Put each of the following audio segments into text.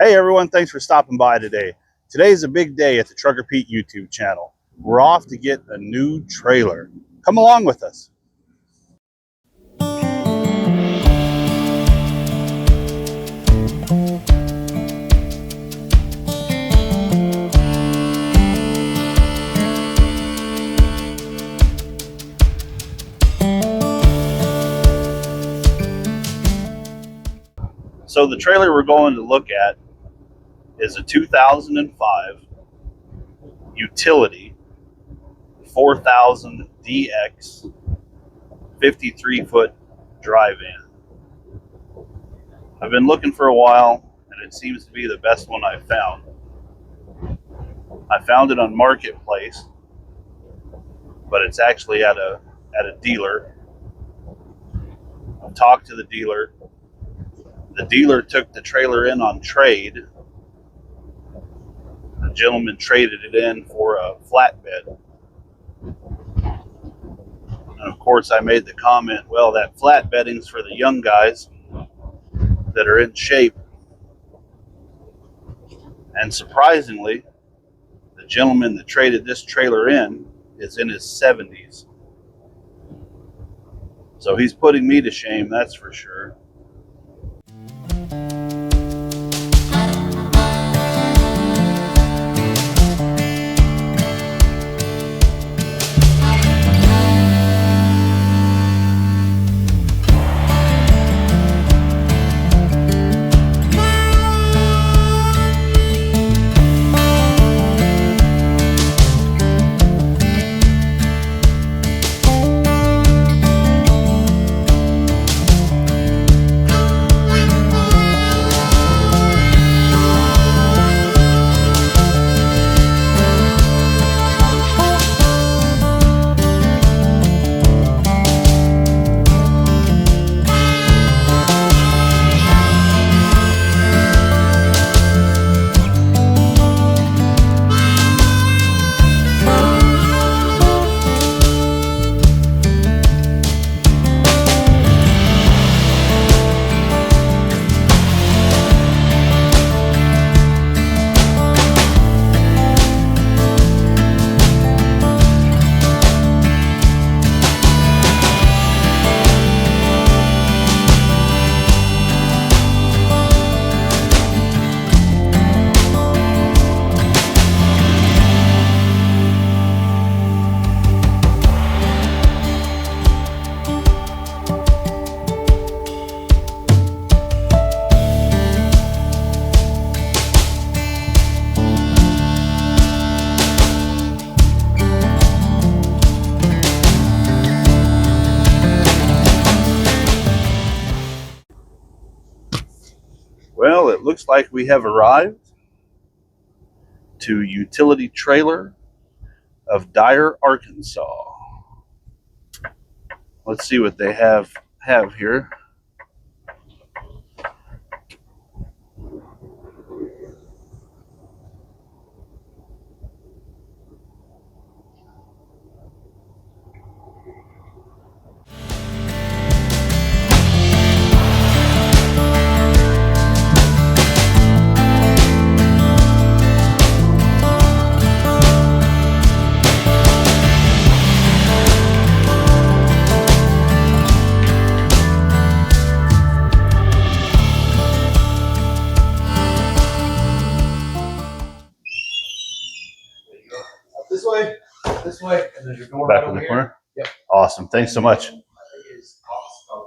Hey everyone, thanks for stopping by today. Today's a big day at the Trucker Pete YouTube channel. We're off to get a new trailer. Come along with us. So the trailer we're going to look at is a 2005 utility 4000 DX 53-foot dry van. I've been looking for a while and it seems to be the best one I've found. I found it on Marketplace, but it's actually at a dealer. I've talked to the dealer. The dealer took the trailer in on trade. The gentleman traded it in for a flatbed. And of course I made the comment, well, that flatbedding's for the young guys that are in shape. And surprisingly, the gentleman that traded this trailer in is in his 70s. So he's putting me to shame, that's for sure. Well, it looks like we have arrived to utility trailer of Dyer, Arkansas. Let's see what they have here. This way, and there's your door Back right in the over corner? Here. Yep. Awesome. Thanks so much. It is awesome.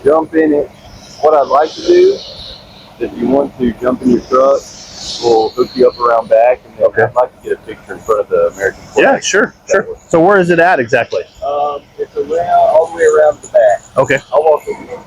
jump in it. What I'd like to do is, if you want to jump in your truck, we'll hook you up around back, and then Okay. I'd like to get a picture in front of the American flag. Yeah, sure. So where is it at exactly? It's around all the way around the back. Okay. I'll walk with you.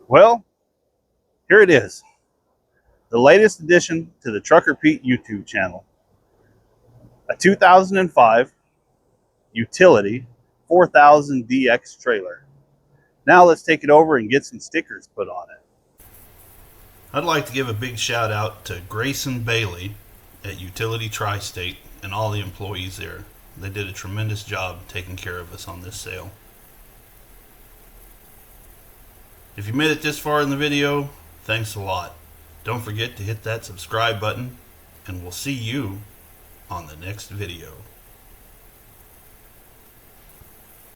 Well, here it is. The latest addition to the Trucker Pete YouTube channel. A 2005 utility 4000 DX trailer. Now let's take it over and get some stickers put on it. I'd like to give a big shout out to Grayson Bailey at Utility Tri-State and all the employees there. They did a tremendous job taking care of us on this sale. If you made it this far in the video, thanks a lot. Don't forget to hit that subscribe button, and we'll see you on the next video.